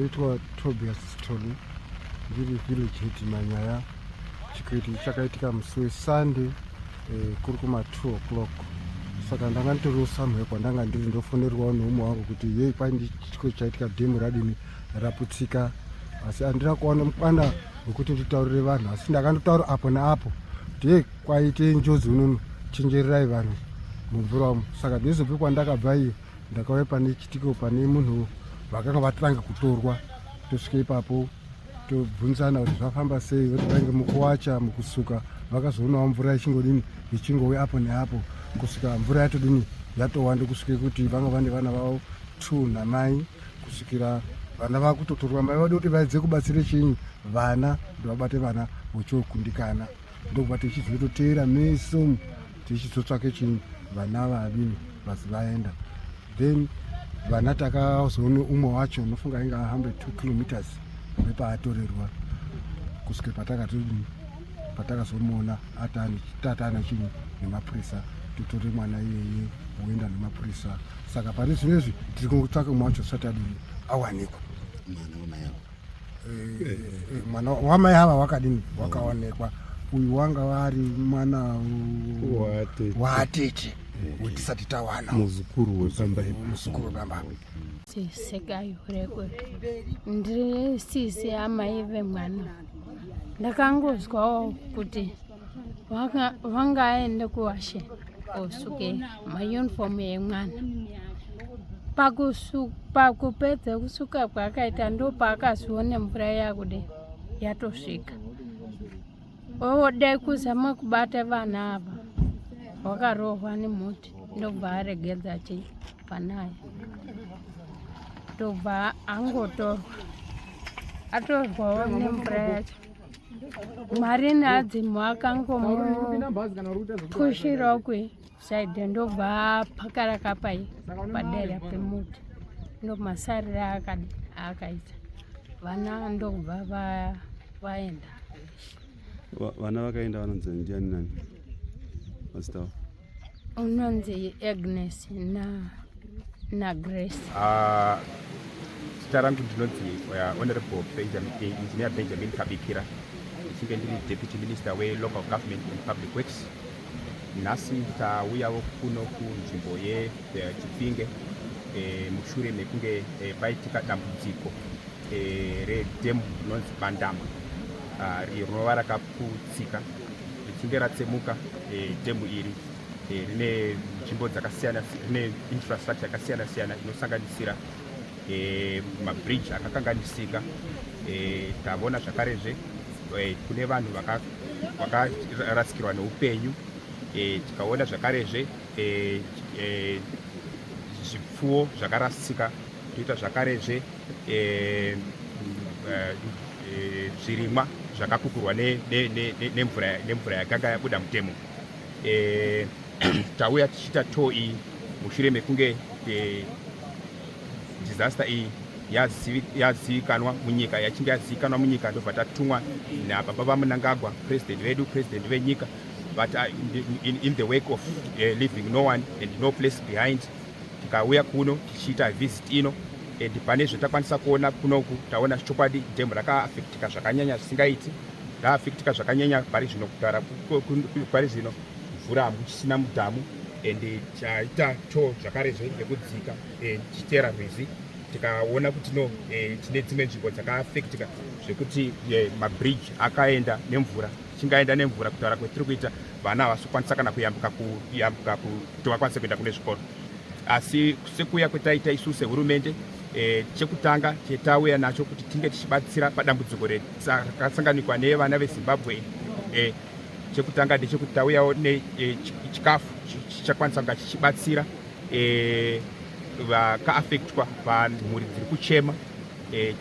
ndinoitwa Tobias Story ndiri village head Manyaya. Chikuiti chakaitika musi weSunday kuri kuma 2 o'clock. Saka ndanga nditoriwo somewhere kwandanga ndiri ndofonerwawo neumwe wangu kuti yei kwai chiko chaitika dhemu radini raputsika, asi handina kuwana mukwana wekuti nditaurire vanhu, asi ndakandotaura apo naapo kuti yei kwaite njodzi unono, chenjererai vanhu mumvura umu. Saka ndizobve kwandakabva iyo ndakauya pane chitiko pane munhu vakanga vatanga kutorwa. Tosvika ipapo tobvunzana kuti zvafamba sei, voti vange mukuwacha mukusuka vakazoonawo mvura ichingodini ichingouya apo neapo, kusvika mvura yatodini yatowanda kusvike kuti vanga vane vana vavo 2 namai, kusvikira vana vakutotorwa. Mai vade kuti vaedze kubatsire chinyi vana, kuti vabate vana vochokundikana, ndokubva tichizototeera meso tichizotsvake chinyi vana vadini basi vaenda. Then vana takazoone umwe wacho unofunga ainge ahambe 2 kilometers nepaatorerwa, kusvika patakazomuona tatana chinyi nemapurisa, totore mwana iyeye woenda nemapurisa. Saka pane zvinezvi tiri kungotsvaka umwe wacho satadini awanikwa. Mwana wamai ava wakadini wakaonekwa. Uyu wanga vari mwana waatete wetisati tawana muzukuru wepamba. Sisekayo rekwe ndiri sisi amai vemwana. Ndakangozwawo kuti vangaende kuwashe kosuke mayunifomu yemwana. Pakupedza kusuka kwakaita ndopaakazoone mvura yakude yatosvika. Ode kuzama kubata vana ava, wakarohwa nemoti, ndobva aregedza panaya. Ndobva atorwawo nemvura yacho. Mwari nadzimu akangomupushirawo kusaidhi, ndobva apakara kapai padera pemoti, ndomasarire akaita. Vana ndobva vaenda. Vana vakaenda vanonzi ndiani nani? Mazita avo? Unonzi Agnes na Grace. Zita rangu ndinonzi Honorable Engineer Benjamin Kabikira, ndichinge ndiri Deputy Minister we-Local Government and Public Works. Nhasi tauyawo kuno kunzvimbo yeChipinge mushure mekunge paitika dambudziko redhemu rinonzi Bandama rinova rakaputsika richinge ratsemuka. Dhemu iri rine nzvimbo dzakasiyana, rine infrastructure yakasiyana siyana inosanganisira mabridge akakanganisika. Tavona zvakarezve kune vanhu vakarasikirwa neupenyu. Tikaona zvakarezve zvipfuwo zvakarasika. Toita zvakarezve zvirimwa zvakakukurwa nemvura yakanga yabuda mudhemu. Tauya tichiita tour iyi mushure mekunge disaster iyi yazivikanwa munyika, yachinge yazivikanwa munyika, ndobva tatumwa nababa vaMunangagwa, president venyika, but in the wake of leaving no one and no place behind, tikauya kuno tichiita visit ino. And pane zvatakwanisa kuona kunoku, taona chokwadi dhemu rakaafektika zvakanyanya zvisingaiti, raafektika zvakanyanya pari zvino. Kugara pari zvino mvura hamuchisina mudhamu, and chaita cho zvakarezve nekudzika tichiteera rwizi, tikaona kuti no tine dzimwe nzvimbo dzakaafektika zvekuti mabridge akaenda nemvura, chingaenda nemvura. Kutaura kwetiri kuita, vana havasokwanisa kana kuyambuka kuti vakwanise kuenda kune zvikoro. Asi sekuya kwetaita isu sehurumende, chekutanga chetauya nacho kuti tinge tichibatsira padambudziko rakasanganikwa nevana veZimbabwe. Chekutanga ndechekuti tauyawo nechikafu chichakwanisa kunga chichibatsira vakaafektwa, mhuri dziri kuchema.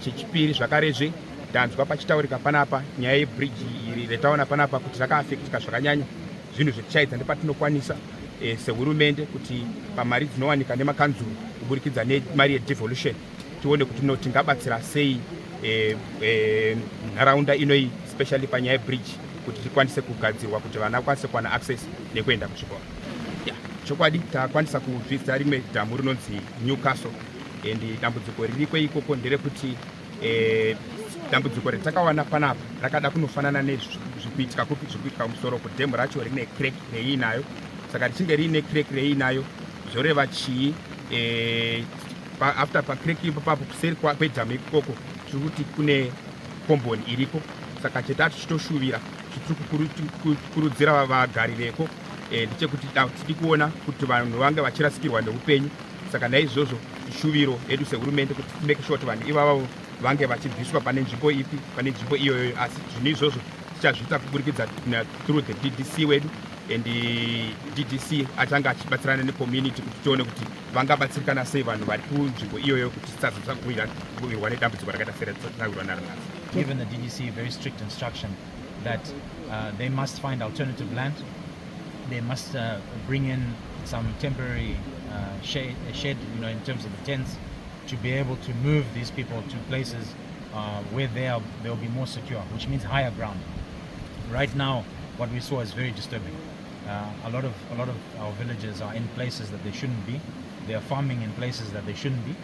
Chechipiri zvakarezve ndanzwa pachitaurika panapa nyaya yebridge iri retaona panapa kuti rakaafektika zvakanyanya. Zvinhu zvetichaidza ndepatinokwanisa sehurumende kuti pamari dzinowanika nemakanzuru kuburikidza nemari yedevolution, tione kuti tingabatsira sei nharaunda inoi, especially panyaya yebridge, kuti tikwanise kugadzirwa kuti vana vakwanise kuwana access nekuenda kuchikoro. Chokwadi takwanisa kuvhizita rimwe dhamu rinonzi Newcastle, and dambudziko ririko ikoko nderekuti dambudziko ratakawana panapa rakada kunofanana nezvikuitika kumusoro kudhemu racho rine crack reinayo. Saka richinge riine crack reinayo zvoreva chii? After pacrack ipapo kuseri kwedhamu ikoko tiri kuti kune komboni iriko. Saka chetatu chitoshuvira chitiri kukurudzira vagari veko ndechekuti tiri kuona kuti vanhu vange vachirasikirwa neupenyu. Saka naizvozvo shuviro yedu sehurumende kuti timeke sure kuti vanhu ivavo vange vachibviswa pane nzvimbo ipi, pane nzvimbo iyoyo. Asi zvinhu izvozvo tichazviita kuburikidza through the DDC wedu, and DDC achanga achibatsirana necommunity kuti tione kuti vangabatsirikana sei vanhu vari kunzvimbo iyoyo kuti tisazokuwirwa nedambudziko rakaita seratawirwa naro nhasi. Given the DDC very strict instruction that they must find alternative land, they must bring in some temporary shed, in terms of the tents, to be able to move these people to places where they'll be more secure, which means higher ground. Right now, what we saw is very disturbing. A lot of our villages are in places that they shouldn't be. They are farming in places that they shouldn't be.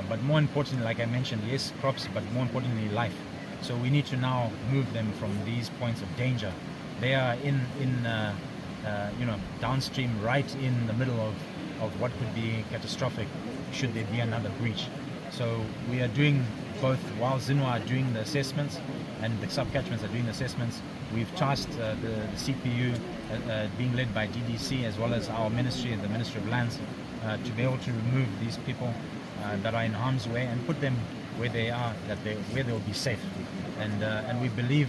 But more importantly, like I mentioned, yes, crops, but more importantly, life. So we need to now move them from these points of danger. They are in downstream, right in the middle of what could be catastrophic should there be another breach. So we are doing both, while ZINWA are doing the assessments and the sub-catchments are doing the assessments, we've tasked the CPU being led by DDC as well as our ministry, the Ministry of Lands, to be able to remove these people that are in harm's way and put them where they are, where they will be safe. And we believe,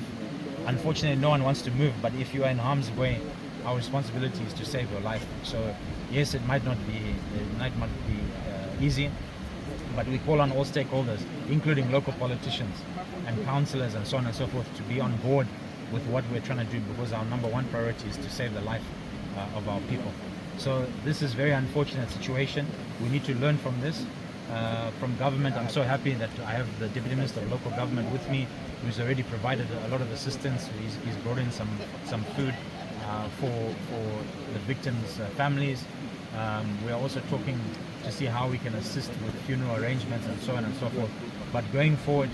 unfortunately, no one wants to move, but if you are in harm's way, our responsibility is to save your life. So yes, it might not be easy, but we call on all stakeholders, including local politicians and councillors and so on and so forth, to be on board with what we're trying to do, because our number one priority is to save the life of our people. So this is a very unfortunate situation. We need to learn from this. From government, I'm so happy that I have the Deputy Minister of Local Government with me, who's already provided a lot of assistance. He's brought in some food for the victims' families. We are also talking to see how we can assist with funeral arrangements and so on and so forth. But going forward,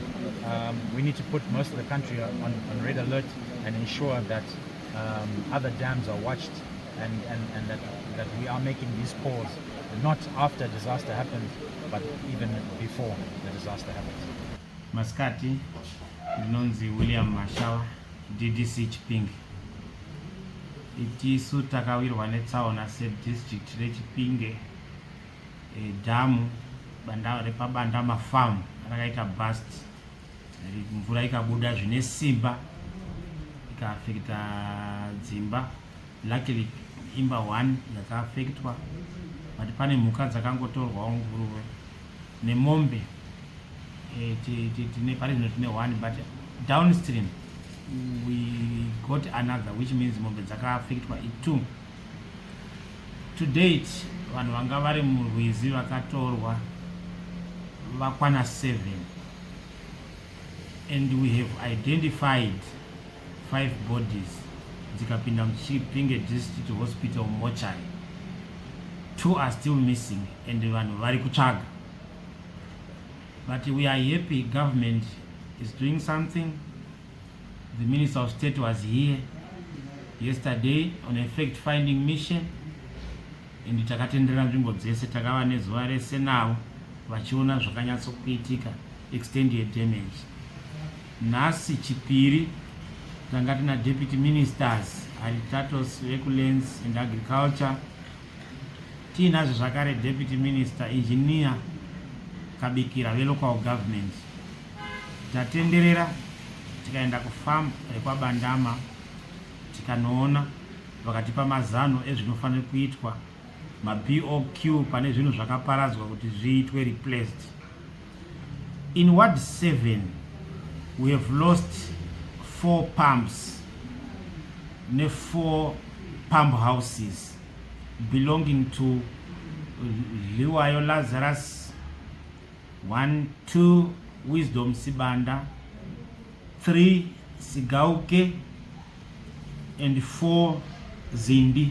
we need to put most of the country on red alert and ensure that other dams are watched and that we are making these calls not after disaster happens, but even before the disaster happens. Maskati, Nonzi William Mashawa, DDC Chipinge. Itisu takawirwa netsaona district reChipinge, damu repa Bandama Farm rakaita burst, mvura ikabuda zvine simba ikaafekta dzimba. Luckily imba 1 yakaafektwa, but pane mhuka dzakangotorwawo nguruve nemombe. Pari zvino tine 1, but downstream we got another, which means mombe dzakaafektwa i2. To date vanhu vanga vari murwizi vakatorwa vakwana 7, and we have identified 5 bodies dzikapinda muChipinge District Hospital mortuary. 2 are still missing and vanhu vari kutsvaga. But we are happy government is doing something. The Minister of State was here yesterday on a fact-finding mission, and takatendera nzvimbo dzese, takava nezuva rese navo vachiona zvakanyatsokuitika, extended damage. Nhasi Chipiri tanga tina deputy ministers Aritatos Vekulens and Agriculture, tinazvo zvakare deputy minister engineer Kabikira velocal government. Tatenderera tikaenda kufarm rekwaBandama tikanoona vakatipa mazano ezvinofanira kuitwa, maBOQ pane zvinhu zvakaparadzwa kuti zviitwe replaced. In Ward 7 we have lost 4 pumps ne 4 pump houses belonging to Liwayo Lazarus, 1, 2 Wisdom Sibanda, 3 Sigauke, and 4 Zindi.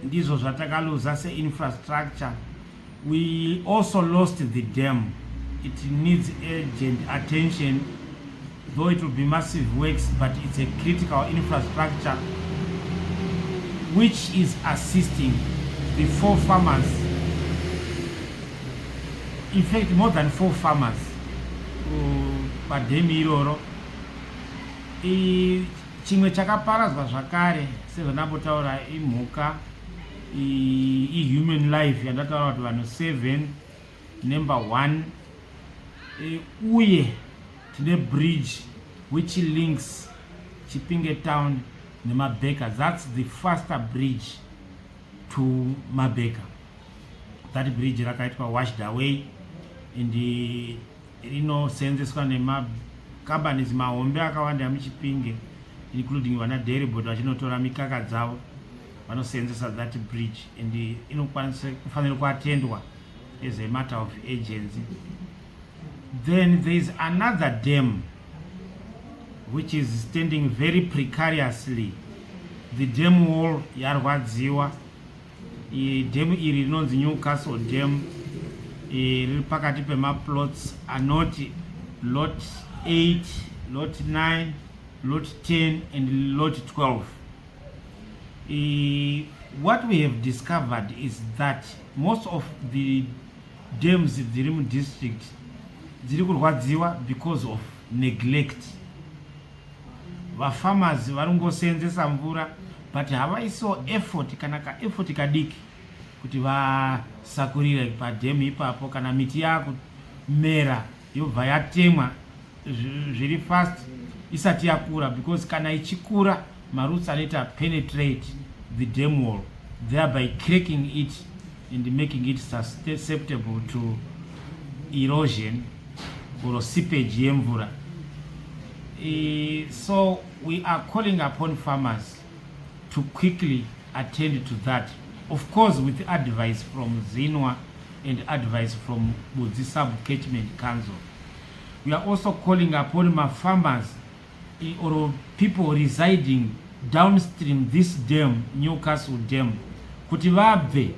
ndizvo zvatakaluza se-infrastructure. We also lost the dam. It needs urgent attention, though it will be massive works, but it's a critical infrastructure which is assisting the 4 farmers, in fact more than 4 farmers padhemi iroro. Chimwe chakaparadzwa zvakare sezvanambotaura imhuka, human life yandataura kuti vanhu 7, number 1, uye tine bridge which links Chipinge town neMabeka. That's the faster bridge to Mabeka. That bridge rakaitwa washed away and rinosenzeswa nemacompanies mahombe akawanda muChipinge, including vana dairy board vachinotora mikaka dzavo vanosenzesa that bridge, and inofanira kuatendwa as a matter of urgency. Then there is another dam which is standing very precariously. The dam wall yarwadziwa. Dam iri rinonzi Newcastle Dam, riri pakati pemaplots anoti lot 8, lot 9, lot 10 and lot 12. What we have discovered is that most of the dams in the Rim district dziri kurwadziwa because of neglect. Vafarmers varongosenzesa mvura but havaiso effort kana ka effort kadiki kuti vasakurire padam ipapo, kana miti yakumera yobva yatemwa zviri fast isati yakura, because kana ichikura maroots anoita penetrate the dam wall, thereby cracking it and making it susceptible to erosion or seepage yemvura. So we are calling upon farmers to quickly attend to that, of course with advice from Zinwa and advice from Budzi Sub-Catchment Council. We are also calling upon my farmers or people residing downstream this dam, Newcastle Dam, kuti vabve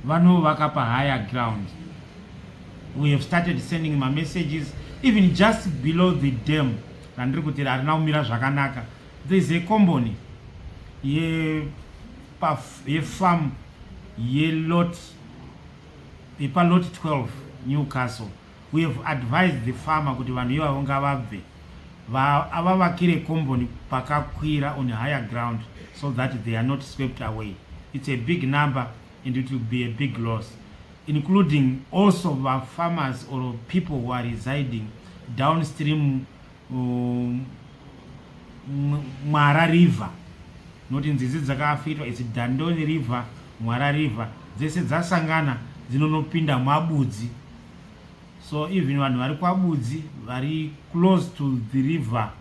vanovaka pa higher ground. We have started sending my messages even just below the dam. Randiri kuti rarina kumira zvakanaka. There is a company ye farm ye lot pa lot 12 Newcastle. We have advised the farmer kuti vanhu ivavo ngavabve avavakire company pakakwira on higher ground so that they are not swept away. It's a big number and it will be a big loss, including also the farmers or people who are residing downstream Mwara River. Not in this Zakafito, it's Dandoni River, Mwara River. This is Zasangana, Zinonopinda Mabudzi. So even when we are very close to the river,